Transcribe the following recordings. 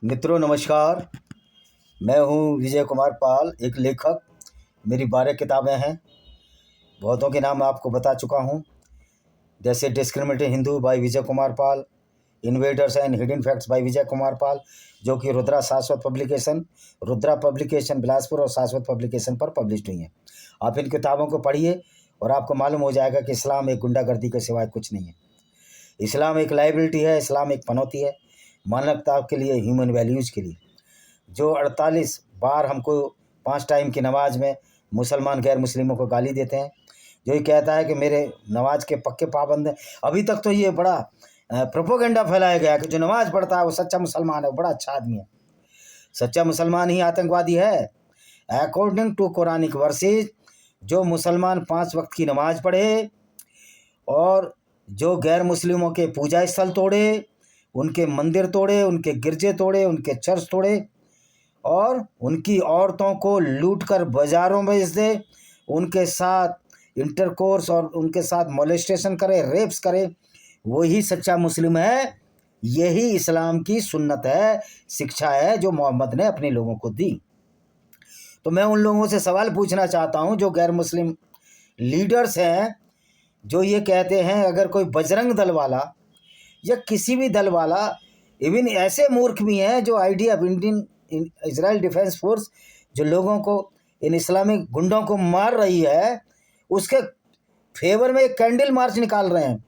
मित्रों नमस्कार। मैं हूं विजय कुमार पाल, एक लेखक। मेरी 12 किताबें हैं। बहुतों के नाम आपको बता चुका हूं, जैसे discriminating Hindu by Vijay Kumar Pal, invaders and hidden facts by Vijay Kumar Pal, जो कि रुद्रा पब्लिकेशन बिलासपुर और शाश्वत पब्लिकेशन पर पब्लिश हुई हैं। आप इन किताबों को पढ़िए और आपको मालूम हो जाएगा कि इस्लाम एक गुंडागर्दी के सिवाय कुछ नहीं है। इस्लाम एक लाइबिलिटी है, इस्लाम एक पनौती है मानवता के लिए, ह्यूमन वैल्यूज़ के लिए। जो 48 बार हमको 5 टाइम की नमाज में मुसलमान गैर मुस्लिमों को गाली देते हैं, जो ये कहता है कि मेरे नमाज के पक्के पाबंद हैं। अभी तक तो ये बड़ा प्रोपोगेंडा फैलाया गया कि जो नमाज पढ़ता है वो सच्चा मुसलमान है, वो बड़ा अच्छा आदमी है। सच्चा मुसलमान ही आतंकवादी है। अकॉर्डिंग टू कुरानिक वर्सेज, जो मुसलमान 5 वक्त की नमाज पढ़े और जो गैर मुस्लिमों के पूजा स्थल तोड़े, उनके मंदिर तोड़े, उनके गिरजे तोड़े, उनके चर्च तोड़े और उनकी औरतों को लूटकर बाज़ारों में बेच दे, उनके साथ इंटरकोर्स और उनके साथ मोलेस्टेशन करे, रेप्स करे, वही सच्चा मुस्लिम है। यही इस्लाम की सुन्नत है, शिक्षा है जो मोहम्मद ने अपने लोगों को दी। तो मैं उन लोगों से सवाल पूछना चाहता हूं जो गैर मुस्लिम लीडर्स हैं, जो ये कहते हैं अगर कोई बजरंग दल वाला या किसी भी दल वाला, इवन ऐसे मूर्ख भी हैं जो IDF Indian Israel defence force जो लोगों को, इन इस्लामिक गुंडों को मार रही है, उसके फेवर में एक कैंडल मार्च निकाल रहे हैं।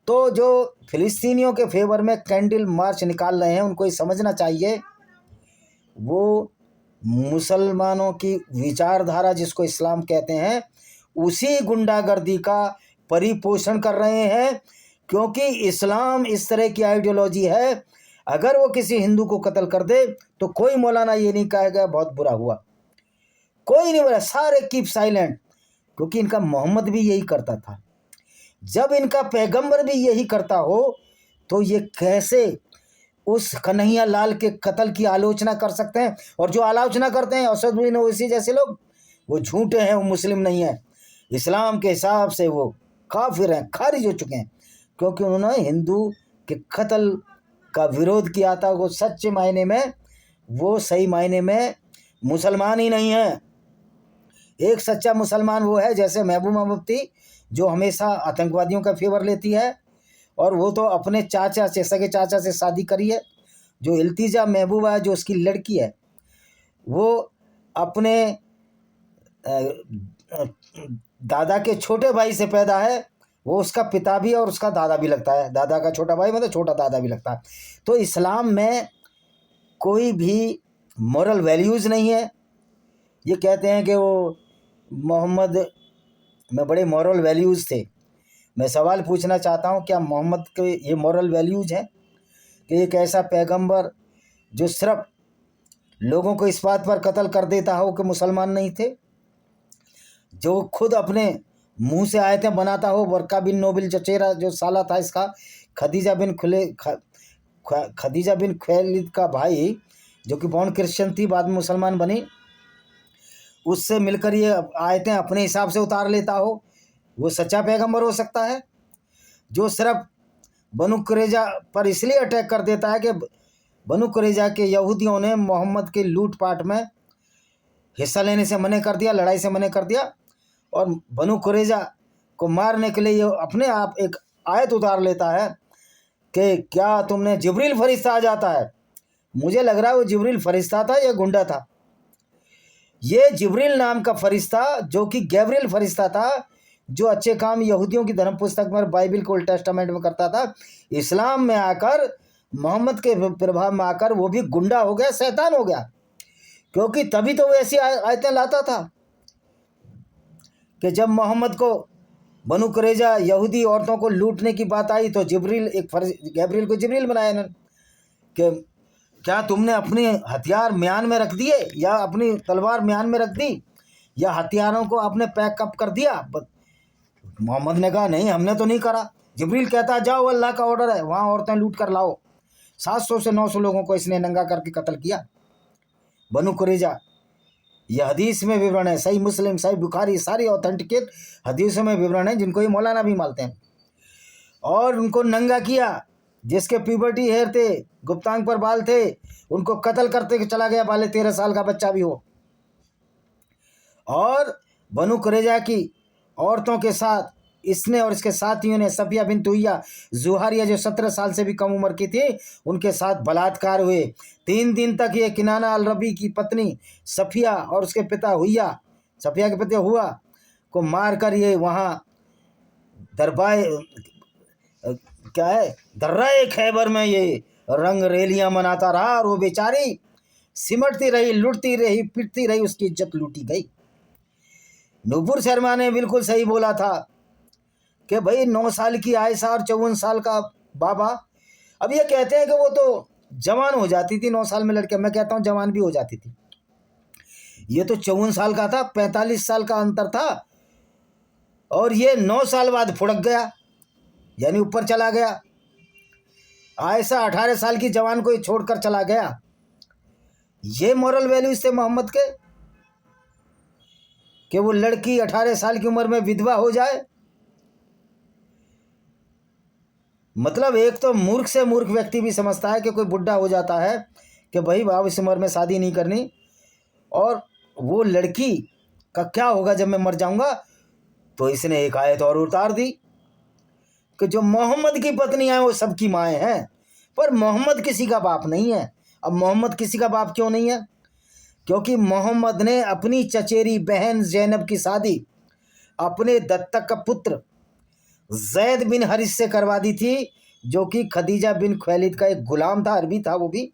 तो जो फिलिस्तीनियों के फेवर में कैंडल मार्च निकाल रहे हैं, उनको ये समझना चाहिए वो मुसलमानों की विचारधारा जिसको इस्लाम कहते हैं, उसी गुंडागर्दी का परिपोषण कर रहे हैं। क्योंकि इस्लाम इस तरह की आइडियोलॉजी है, अगर वो किसी हिंदू को कत्ल कर दे तो कोई मौलाना ये नहीं कहेगा बहुत बुरा हुआ, कोई नहीं बोला, सारे कीप साइलेंट। क्योंकि इनका मोहम्मद भी यही करता था। जब इनका पैगंबर भी यही करता हो तो ये कैसे उस कन्हैया लाल के कत्ल की आलोचना कर सकते हैं? और जो आलोचना करते हैं असदुद्दीन ओवैसी जैसे लोग, वो झूठे हैं, वो मुस्लिम नहीं है। इस्लाम के हिसाब से वो काफिर हैं, खारिज हो चुके हैं, क्योंकि उन्होंने हिंदू के कत्ल का विरोध किया था। वो सच्चे मायने में, वो सही मायने में मुसलमान ही नहीं है। एक सच्चा मुसलमान वो है जैसे महबूबा मुफ्ती, जो हमेशा आतंकवादियों का फेवर लेती है, और वो तो अपने चाचा से, सगे चाचा से शादी करी है। जो इल्तिजा महबूबा है, जो उसकी लड़की है, वो अपने दादा के छोटे भाई से पैदा है। वो उसका पिता भी और उसका दादा भी लगता है, दादा का छोटा भाई मतलब छोटा दादा भी लगता है। तो इस्लाम में कोई भी मॉरल वैल्यूज़ नहीं है। ये कहते हैं कि वो मोहम्मद में बड़े मॉरल वैल्यूज़ थे। मैं सवाल पूछना चाहता हूँ, क्या मोहम्मद के ये मॉरल वैल्यूज़ हैं कि एक ऐसा पैगंबर जो सिर्फ लोगों को इस बात पर कत्ल कर देता हो कि मुसलमान नहीं थे, जो खुद अपने मुंह से आयतें बनाता हो। वर्का बिन नोबिल चचेरा जो साला था इसका, खदीजा बिन खुवैलिद का भाई, जो कि बॉर्न क्रिश्चियन थी, बाद में मुसलमान बनी, उससे मिलकर ये आयतें अपने हिसाब से उतार लेता हो, वो सच्चा पैगंबर हो सकता है? जो सिर्फ बनु कुरैजा पर इसलिए अटैक कर देता है कि बनु कुरैजा के यहूदियों ने मोहम्मद के लूटपाट में हिस्सा लेने से मना कर दिया, लड़ाई से मना कर दिया, और बनु कुरैजा को मारने के लिए ये अपने आप एक आयत उतार लेता है कि क्या तुमने, जिब्रील फरिश्ता आ जाता है। मुझे लग रहा है वो जिब्रील फरिश्ता था या गुंडा था। ये जिब्रील नाम का फरिश्ता, जो कि गैब्रियल फरिश्ता था, जो अच्छे काम यहूदियों की धर्म पुस्तक में, बाइबल को, ओल्ड टेस्टामेंट में करता था, इस्लाम में आकर, मोहम्मद के प्रभाव में आकर वो भी गुंडा हो गया, शैतान हो गया। क्योंकि तभी तो वो ऐसी आयतें लाता था कि जब मोहम्मद को बनु कुरैजा यहूदी औरतों को लूटने की बात आई तो गैब्रियल को जिब्रील बनाया इन्होंने कि क्या तुमने अपने हथियार म्यान में रख दिए, या अपनी तलवार म्यान में रख दी, या हथियारों को आपने पैकअप कर दिया? मोहम्मद ने कहा नहीं, हमने तो नहीं करा। जिब्रील कहता है जाओ, अल्लाह का ऑर्डर है, वहाँ औरतें लूट कर लाओ। 700 से 900 लोगों को इसने नंगा करके कत्ल किया, बनु कुरैजा। यह हदीस में विवरण है, सही मुस्लिम, सही बुखारी, सारी ऑथेंटिकेट हदीसों में विवरण है, जिनको ये मौलाना भी मानते हैं। और उनको नंगा किया, जिसके प्यूबर्टी हेयर थे, गुप्तांग पर बाल थे, उनको कत्ल करते चला गया, बाले 13 साल का बच्चा भी हो। और बनु कुरैजा की औरतों के साथ इसने और इसके साथियों ने, सफिया बिन तुहिया जुहारिया जो 17 साल से भी कम उम्र की थी, उनके साथ बलात्कार हुए। 3 दिन तक ये किनाना अल रबी की पत्नी सफिया और उसके पिता हुआ, सफिया के पिता हुआ को मारकर ये वहाँ दरबाए क्या है दर्राए खैबर में ये रंग रेलियां मनाता रहा, और वो बेचारी सिमटती रही, लुटती रही, पिटती रही, उसकी इज्जत लूटी गई। नूपुर शर्मा ने बिल्कुल सही बोला था कि भाई 9 साल की आयशा और 54 साल का बाबा। अब ये कहते हैं कि वो तो जवान हो जाती थी 9 साल में लड़के, मैं कहता हूँ जवान भी हो जाती थी। ये तो 54 साल का था, 45 साल का अंतर था, और ये 9 साल बाद फुड़क गया, यानी ऊपर चला गया। आयशा 18 साल की जवान को ही छोड़कर चला गया। ये मॉरल वैल्यूज थे मोहम्मद के कि वो लड़की 18 साल की उम्र में विधवा हो जाए। मतलब एक तो मूर्ख से मूर्ख व्यक्ति भी समझता है कि कोई बुढ़ा हो जाता है कि भाई बाप इस उम्र में शादी नहीं करनी, और वो लड़की का क्या होगा जब मैं मर जाऊंगा। तो इसने एक आयत और उतार दी कि जो मोहम्मद की पत्नियां हैं वो सबकी माएँ हैं, पर मोहम्मद किसी का बाप नहीं है। अब मोहम्मद किसी का बाप क्यों नहीं है? क्योंकि मोहम्मद ने अपनी चचेरी बहन ज़ैनब की शादी अपने दत्तक का पुत्र जैद बिन हरिस से करवा दी थी, जो कि खदीजा बिन खुवैलिद का एक गुलाम था, अरबी था वो भी।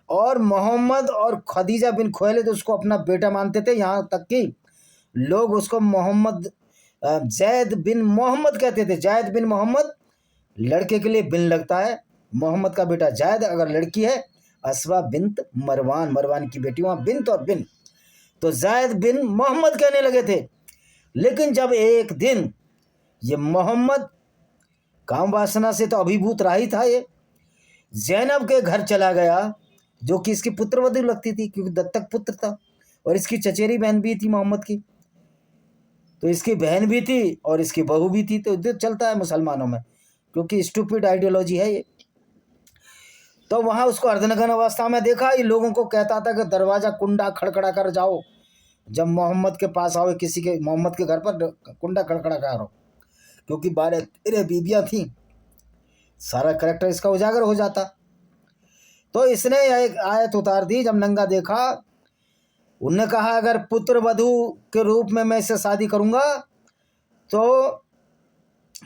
और मोहम्मद और खदीजा बिन खुवैलिद उसको अपना बेटा मानते थे, यहाँ तक कि लोग उसको मोहम्मद जैद बिन मोहम्मद कहते थे। जैद बिन मोहम्मद लड़के के लिए बिन लगता है, मोहम्मद का बेटा जैद, अगर लड़की है अस्वा बिन्त मरवान, मरवान की बेटी, वहाँ बिन्त और बिन, तो जैद बिन मोहम्मद कहने लगे थे। लेकिन जब एक दिन ये मोहम्मद काम वासना से तो अभिभूत रहा ही था, ये ज़ैनब के घर चला गया, जो कि इसकी पुत्रवधू लगती थी क्योंकि दत्तक पुत्र था, और इसकी चचेरी बहन भी थी मोहम्मद की, तो इसकी बहन भी थी और इसकी बहू भी थी। तो युद्ध चलता है मुसलमानों में, क्योंकि स्टूपिड आइडियोलॉजी है ये। तो वहाँ उसको अर्धनग्न अवस्था में देखा, ये लोगों को कहता था कि दरवाज़ा कुंडा खड़खड़ा कर जाओ, जब मोहम्मद के पास आओ, किसी के मोहम्मद के घर पर कुंडा खड़खड़ा करो, क्योंकि 12 बीबियाँ थीं, सारा करेक्टर इसका उजागर हो जाता। तो इसने एक आयत उतार दी, जब नंगा देखा, उनने कहा अगर पुत्र वधू के रूप में मैं इससे शादी करूँगा तो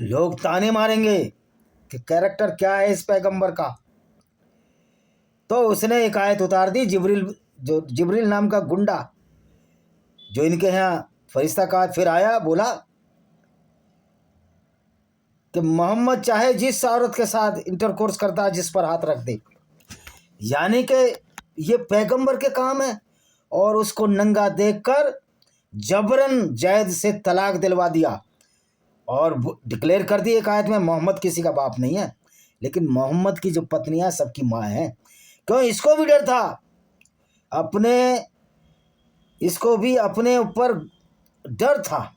लोग ताने मारेंगे कि कैरेक्टर क्या है इस पैगंबर का। तो उसने एक आयत उतार दी, जिब्रील नाम का गुंडा जो इनके यहाँ फरिश्ता का फिर आया, बोला कि मोहम्मद चाहे जिस औरत के साथ इंटरकोर्स करता है, जिस पर हाथ रख दे, यानी कि ये पैगंबर के काम है। और उसको नंगा देखकर जबरन जैद से तलाक दिलवा दिया और डिक्लेयर कर दी एक आयत में, मोहम्मद किसी का बाप नहीं है, लेकिन मोहम्मद की जो पत्नियां सबकी माँ हैं। क्यों? इसको भी डर था, इसको भी अपने ऊपर डर था,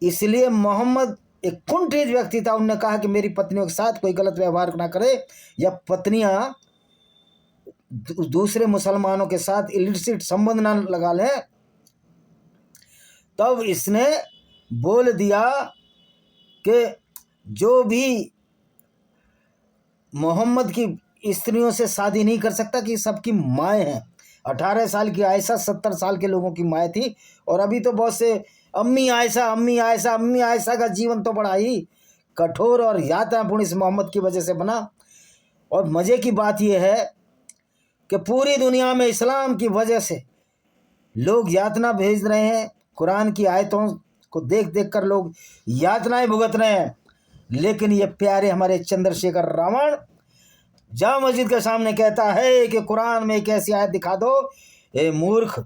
इसलिए मोहम्मद एक कुंठित व्यक्ति था। उन्होंने कहा कि मेरी पत्नियों के साथ कोई गलत व्यवहार ना करे, या पत्नियां दूसरे मुसलमानों के साथ इलिसिट संबंध ना लगा लें। तब इसने बोल दिया कि जो भी मोहम्मद की स्त्रियों से शादी नहीं कर सकता कि सबकी माएँ हैं। 18 साल की आयशा 70 साल के लोगों की माएँ थी, और अभी तो बहुत से अम्मी आयशा अम्मी आयशा अम्मी आयशा का जीवन तो बड़ा ही कठोर और यातनापूर्ण इस मोहम्मद की वजह से बना। और मज़े की बात यह है कि पूरी दुनिया में इस्लाम की वजह से लोग यातना भेज रहे हैं, कुरान की आयतों को देख देख कर लोग यातनाएं भुगत रहे हैं। लेकिन ये प्यारे हमारे चंद्रशेखर रावण जामा मस्जिद के सामने कहता है कि कुरान में एक ऐसी आयत दिखा दो। ए मूर्ख,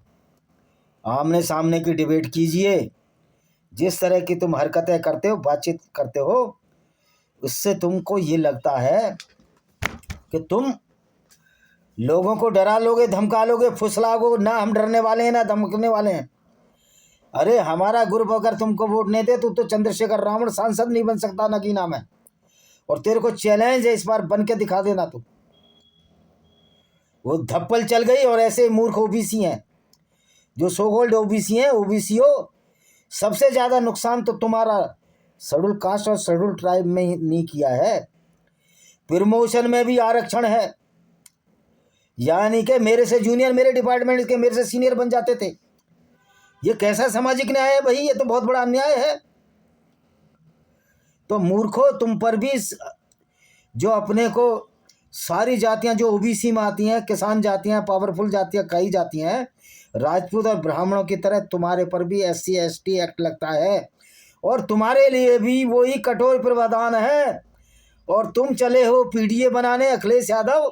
आमने सामने की डिबेट कीजिए। जिस तरह की तुम हरकतें करते हो, बातचीत करते हो, उससे तुमको ये लगता है कि तुम लोगों को डरा लोगे, धमका लोगे, फुसलाओगे। ना हम डरने वाले हैं ना धमकने वाले हैं। अरे हमारा ग्रुप अगर तुमको वोट नहीं दे तो चंद्रशेखर रावण सांसद नहीं बन सकता नगीना में। और तेरे को चैलेंज है, इस बार बन के दिखा देना तू। वो धप्पल चल गई। और ऐसे मूर्ख ओबीसी हैं जो सो कॉल्ड ओबीसी हैं। ओबीसीओ सबसे ज़्यादा नुकसान तो तुम्हारा शेड्यूल कास्ट और शेड्यूल ट्राइब में ही नहीं किया है, प्रमोशन में भी आरक्षण है। यानी कि मेरे से जूनियर, मेरे डिपार्टमेंट के मेरे से सीनियर बन जाते थे। ये कैसा सामाजिक न्याय है भाई? ये तो बहुत बड़ा अन्याय है। तो मूर्खों, तुम पर भी जो अपने को सारी जातियां जो ओबीसी में आती हैं, किसान जातियां, पावरफुल जातियां कही जाती हैं, राजपूत और ब्राह्मणों की तरह तुम्हारे पर भी SC ST एक्ट लगता है और तुम्हारे लिए भी वही कठोर प्रावधान है। और तुम चले हो PDA बनाने, अखिलेश यादव।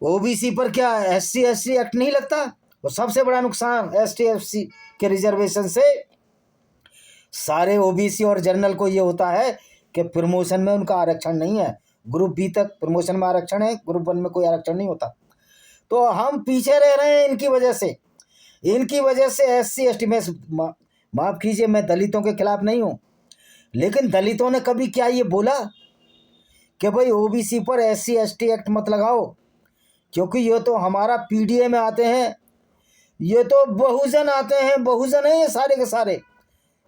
ओबीसी पर क्या SC ST एक्ट नहीं लगता? और सबसे बड़ा नुकसान ST SC के रिजर्वेशन से सारे ओबीसी और जनरल को ये होता है कि प्रमोशन में उनका आरक्षण नहीं है। ग्रुप बी तक प्रमोशन में आरक्षण है, ग्रुप 1 में कोई आरक्षण नहीं होता। तो हम पीछे रह रहे हैं इनकी वजह से। इनकी वजह से SC ST में, माफ़ कीजिए, मैं दलितों के खिलाफ नहीं हूँ, लेकिन दलितों ने कभी क्या ये बोला कि भाई ओबीसी पर SC ST एक्ट मत लगाओ, क्योंकि ये तो हमारा PDA में आते हैं, ये तो बहुजन आते हैं, बहुजन है ये सारे के सारे।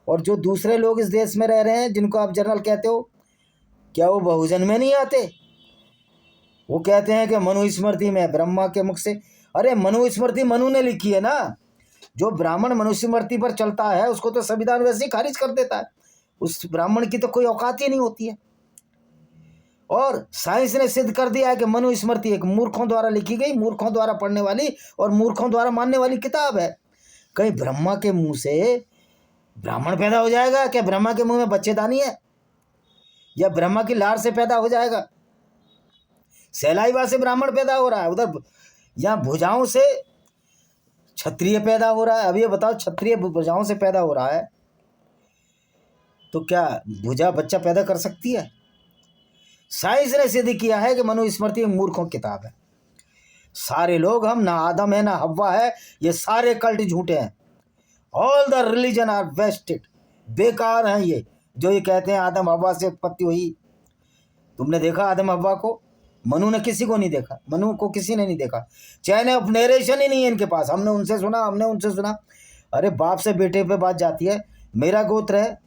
और जो दूसरे लोग इस देश में रह रहे हैं जिनको आप जनरल कहते हो, क्या वो बहुजन में नहीं आते? वो कहते हैं कि मनुस्मृति में, ब्रह्मा के मुख से। अरे मनुस्मृति मनु ने लिखी है ना। जो ब्राह्मण मनुस्मृति पर चलता है उसको तो संविधान वैसे ही खारिज कर देता है। उस ब्राह्मण की तो कोई औकात ही नहीं होती है। और साइंस ने सिद्ध कर दिया है कि मनुस्मृति एक मूर्खों द्वारा लिखी गई, मूर्खों द्वारा पढ़ने वाली और मूर्खों द्वारा मानने वाली किताब है। कहीं ब्रह्मा के मुंह से ब्राह्मण पैदा हो जाएगा क्या? ब्रह्मा के मुंह में बच्चेदानी है? या ब्रह्मा की लार से पैदा हो जाएगा? सहलाईवा से ब्राह्मण पैदा हो रहा है, उधर यहाँ भुजाओं से क्षत्रिय पैदा हो रहा है। अब ये बताओ, क्षत्रिय भुजाओं से पैदा हो रहा है तो क्या भुजा बच्चा पैदा कर सकती है? साइंस ने सिद्ध किया है कि मनुस्मृति मूर्खों की किताब है। सारे लोग, हम ना आदम है ना हव्वा है, ये सारे कल्ट झूठे हैं। All the religion are wasted, बेकार हैं ये जो ये कहते हैं आदम हव्वा से उत्पत्ति हुई। तुमने देखा आदम हव्वा को? मनु ने किसी को नहीं देखा, मनु को किसी ने नहीं देखा। चैन ऑफ नरेशन ही नहीं है इनके पास। हमने उनसे सुना, हमने उनसे सुना। अरे बाप से बेटे पे बात जाती है। मेरा गोत्र है,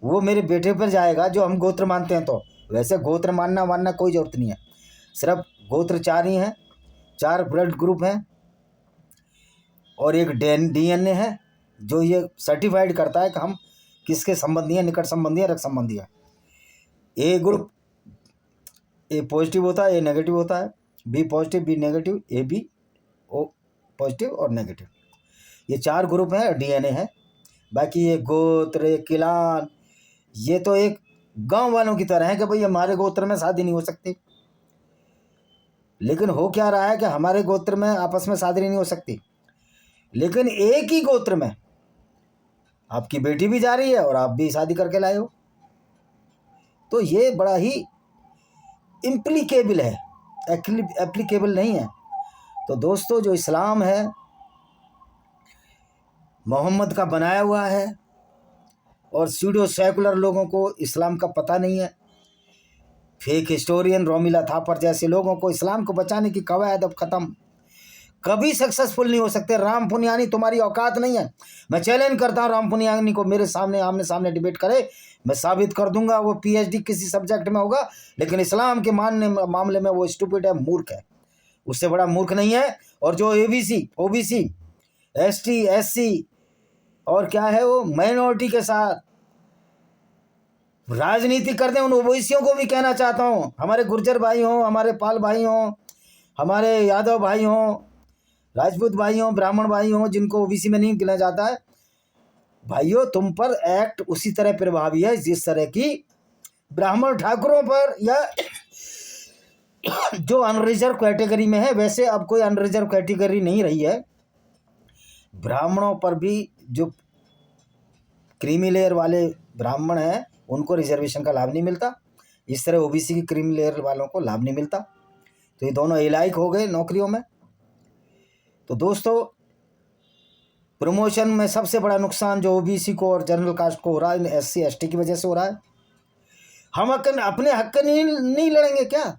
वो मेरे बेटे पर जाएगा जो हम गोत्र मानते हैं। तो वैसे गोत्र मानना कोई ज़रूरत नहीं है। सिर्फ गोत्र 4 ही हैं, 4 ब्लड ग्रुप हैं और एक DNA है जो ये सर्टिफाइड करता है कि हम किसके संबंधी हैं, निकट संबंधी हैं, रक्त संबंधी हैं। A ग्रुप A पॉजिटिव होता है, A नेगेटिव होता है, B positive, B negative, AB O positive और नेगेटिव। ये 4 ग्रुप हैं, DNA है। बाकी ये गोत्र, ये किलान, ये तो एक गांव वालों की तरह है कि भाई हमारे गोत्र में शादी नहीं हो सकती। लेकिन हो क्या रहा है कि हमारे गोत्र में आपस में शादी नहीं हो सकती, लेकिन एक ही गोत्र में आपकी बेटी भी जा रही है और आप भी शादी करके लाए हो। तो ये बड़ा ही इम्प्लीकेबल है, एप्लीकेबल नहीं है। तो दोस्तों, जो इस्लाम है मोहम्मद का बनाया हुआ है और सीडो सेकुलर लोगों को इस्लाम का पता नहीं है। फेक हिस्टोरियन रोमिला थापर जैसे लोगों को इस्लाम को बचाने की कवायद अब ख़त्म। कभी सक्सेसफुल नहीं हो सकते। राम पुनियानी तुम्हारी औकात नहीं है। मैं चैलेंज करता हूँ राम पुनियानी को, मेरे सामने आमने सामने डिबेट करे, मैं साबित कर दूंगा वो PhD किसी सब्जेक्ट में होगा, लेकिन इस्लाम के मामले में वो स्टूपिड है, मूर्ख है, उससे बड़ा मूर्ख नहीं है। और जो OBC ST SC और क्या है वो माइनॉरिटी के साथ राजनीति करते हैं, उन ओबीसियों को भी कहना चाहता हूँ, हमारे गुर्जर भाई हों, हमारे पाल भाई हों, हमारे यादव भाई हों, राजपूत भाई हों, ब्राह्मण भाई हों, जिनको OBC में नहीं गिना जाता है, भाइयों तुम पर एक्ट उसी तरह प्रभावी है जिस तरह की ब्राह्मण ठाकुरों पर या जो अनरिजर्व कैटेगरी में है। वैसे अब कोई अनरिजर्व कैटेगरी नहीं रही है, ब्राह्मणों पर भी जो क्रीमी लेयर वाले ब्राह्मण हैं उनको रिजर्वेशन का लाभ नहीं मिलता, इस तरह OBC की क्रीमी लेयर वालों को लाभ नहीं मिलता। तो ये दोनों इलाइक हो गए नौकरियों में। तो दोस्तों, प्रमोशन में सबसे बड़ा नुकसान जो OBC को और जनरल कास्ट को हो रहा है, SC ST की वजह से हो रहा है। हम अपने हक के नहीं लड़ेंगे क्या?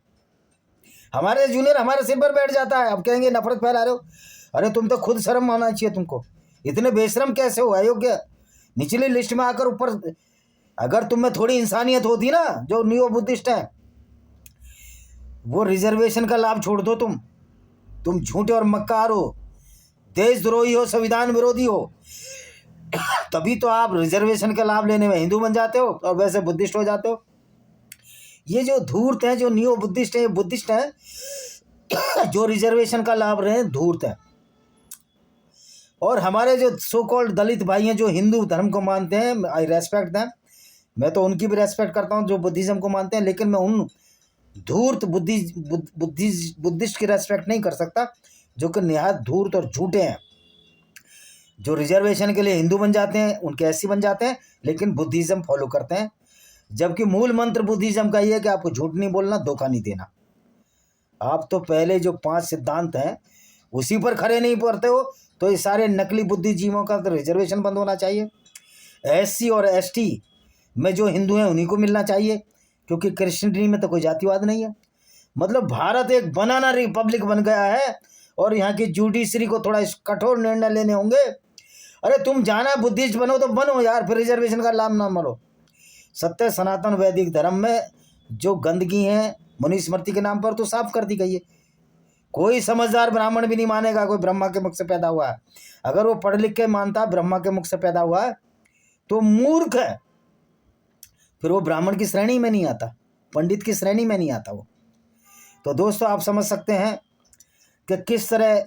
हमारे जूनियर हमारे सिर पर बैठ जाता है, अब कहेंगे नफरत फैला रहे हो। अरे तुम तो खुद शर्म आना चाहिए तुमको, इतने बेशरम कैसे हो? अयोग्य, निचली लिस्ट में आकर ऊपर। अगर तुम में थोड़ी इंसानियत होती ना, जो नियो बुद्धिस्ट है, वो रिजर्वेशन का लाभ छोड़ दो। तुम झूठे और मक्कार हो, देशद्रोही हो, संविधान विरोधी हो। तभी तो आप रिजर्वेशन का लाभ लेने में हिंदू बन जाते हो और वैसे बुद्धिस्ट हो जाते हो। ये जो धूर्त हैं, जो नियो बुद्धिस्ट है, ये बुद्धिस्ट है जो रिजर्वेशन का लाभ रहे हैं, धूर्त है। और हमारे जो सो कॉल्ड दलित भाई हैं, जो हिंदू धर्म को मानते हैं, आई रेस्पेक्ट दैम, मैं तो उनकी भी रेस्पेक्ट करता हूँ जो बुद्धिज्म को मानते हैं, लेकिन मैं उन धूर्त बुद्धिस्ट की रेस्पेक्ट नहीं कर सकता जो कि निहायत धूर्त और झूठे हैं, जो रिजर्वेशन के लिए हिंदू बन जाते हैं, उनके ऐसी बन जाते हैं, लेकिन बुद्धिज्म फॉलो करते हैं। जबकि मूल मंत्र बुद्धिज्म का ये है कि आपको झूठ नहीं बोलना, धोखा नहीं देना। आप तो पहले जो 5 सिद्धांत हैं उसी पर खड़े नहीं पड़ते हो, तो ये सारे नकली बुद्धिजीवियों का तो रिजर्वेशन बंद होना चाहिए। SC और ST में जो हिंदू हैं उन्हीं को मिलना चाहिए, क्योंकि क्रिश्चियनिटी में तो कोई जातिवाद नहीं है। मतलब भारत एक बनाना रिपब्लिक बन गया है और यहाँ की जुडिशरी को थोड़ा कठोर निर्णय लेने होंगे। अरे तुम जाना बुद्धिस्ट बनो तो बनो यार, फिर रिजर्वेशन का लाभ ना मरो। सत्य सनातन वैदिक धर्म में जो गंदगी है मनुस्मृति के नाम पर तो साफ कर दी गई है। कोई समझदार ब्राह्मण भी नहीं मानेगा कोई ब्रह्मा के मुख से पैदा हुआ है। अगर वो पढ़ लिख के मानता ब्रह्मा के मुख से पैदा हुआ है तो मूर्ख है, फिर वो ब्राह्मण की श्रेणी में नहीं आता, पंडित की श्रेणी में नहीं आता वो। तो दोस्तों आप समझ सकते हैं कि किस तरह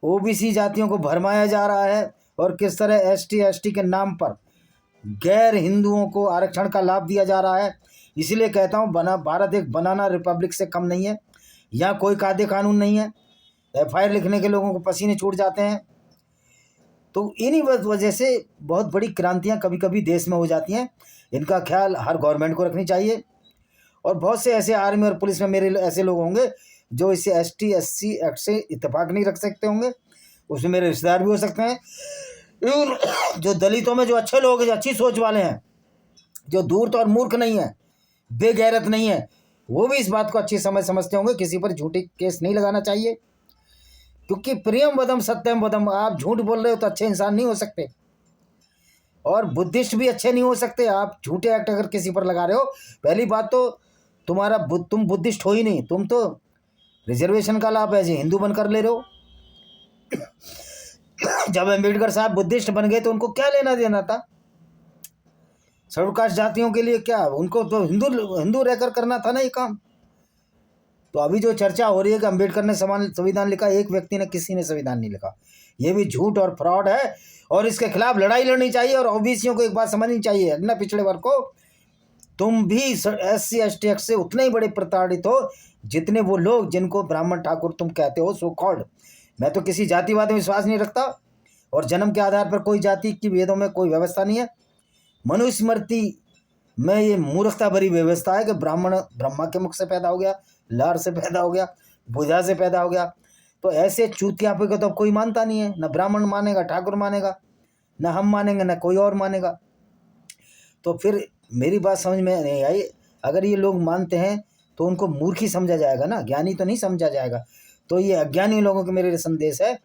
OBC जातियों को भरमाया जा रहा है और किस तरह ST ST के नाम पर गैर हिंदुओं को आरक्षण का लाभ दिया जा रहा है। इसलिए कहता हूँ भारत एक बनाना रिपब्लिक से कम नहीं है। यहाँ कोई कायदे कानून नहीं है, FIR लिखने के लोगों को पसीने छूट जाते हैं। तो इन्हीं वजह से बहुत बड़ी क्रांतियाँ कभी कभी देश में हो जाती हैं। इनका ख्याल हर गवर्नमेंट को रखनी चाहिए। और बहुत से ऐसे आर्मी और पुलिस में मेरे ऐसे लोग होंगे जो इसे ST SC एक्ट से इत्तेफाक नहीं रख सकते होंगे, उसमें मेरे रिश्तेदार भी हो सकते हैं। जो दलितों में जो अच्छे लोग हैं, जो अच्छी सोच वाले हैं, जो धूर्त और मूर्ख नहीं है, बेगैरत नहीं है, वो भी इस बात को अच्छी समझते होंगे किसी पर झूठी केस नहीं लगाना चाहिए, क्योंकि प्रियम वदम सत्यम वदम। आप झूठ बोल रहे हो तो अच्छे इंसान नहीं हो सकते, और बुद्धिस्ट भी अच्छे नहीं हो सकते। आप झूठे एक्ट अगर किसी पर लगा रहे हो, पहली बात तो तुम बुद्धिस्ट हो ही नहीं, तुम तो रिजर्वेशन का लाभ ऐसे हिंदू बनकर ले रहे हो। जब अम्बेडकर साहब बुद्धिस्ट बन गए तो उनको क्या लेना देना था? शेड्यूल कास्ट जातियों के लिए क्या, उनको तो हिंदू रहकर करना था ना ये काम। तो अभी जो चर्चा हो रही है कि अम्बेडकर ने संविधान लिखा, एक व्यक्ति ने, किसी ने संविधान नहीं लिखा, ये भी झूठ और फ्रॉड है और इसके खिलाफ लड़ाई लड़नी चाहिए। और OBCयों को एक बात समझनी चाहिए, अपना पिछड़े वर्ग को, तुम भी SC ST एक्ट से उतने ही बड़े प्रताड़ित हो जितने वो लोग जिनको ब्राह्मण ठाकुर तुम कहते हो, सो कॉल्ड। मैं तो किसी जातिवाद में विश्वास नहीं रखता और जन्म के आधार पर कोई जाति की वेदों में कोई व्यवस्था नहीं है। मनुस्मृति में ये मूर्खता भरी व्यवस्था है कि ब्राह्मण ब्रह्मा के मुख से पैदा हो गया, लार से पैदा हो गया, भुजा से पैदा हो गया। तो ऐसे चूतियापे को तो कोई मानता नहीं है, न ब्राह्मण मानेगा, ठाकुर मानेगा, न हम मानेंगे, न कोई और मानेगा। तो फिर मेरी बात समझ में नहीं आई। अगर ये लोग मानते हैं तो उनको मूर्ख ही समझा जाएगा ना, ज्ञानी तो नहीं समझा जाएगा। तो ये अज्ञानी लोगों के मेरे संदेश है,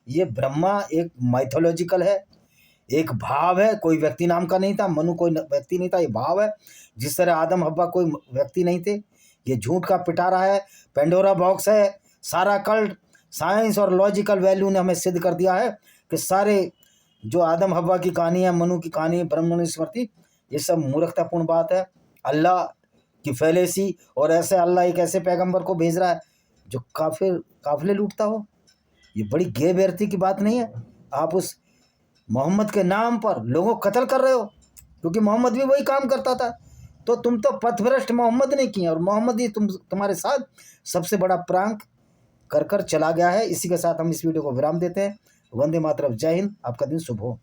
ये ब्रह्मा एक माइथोलॉजिकल है, एक भाव है, कोई व्यक्ति नाम का नहीं था। मनु कोई व्यक्ति नहीं था, ये भाव है। जिस तरह आदम हव्वा कोई व्यक्ति नहीं थे, ये झूठ का पिटारा है, पेंडोरा बॉक्स है। सारा कल्ट, साइंस और लॉजिकल वैल्यू ने हमें सिद्ध कर दिया है कि सारे जो आदम हव्वा की कहानी है, मनु की कहानी है, ब्रह्म स्मृति, ये सब मूर्खतापूर्ण बात है। अल्लाह की फैलेसी, और ऐसे अल्लाह एक ऐसे पैगंबर को भेज रहा है जो काफिले लूटता हो। ये बड़ी बेइज्जती की बात नहीं है? आप उस मोहम्मद के नाम पर लोगों को कत्ल कर रहे हो, क्योंकि मोहम्मद भी वही काम करता था। तो तुम तो पथभ्रष्ट मोहम्मद ने किए और मोहम्मद ही तुम्हारे साथ सबसे बड़ा प्रांक कर चला गया है। इसी के साथ हम इस वीडियो को विराम देते हैं। वंदे मातरम, जय हिंद, आपका दिन शुभ हो।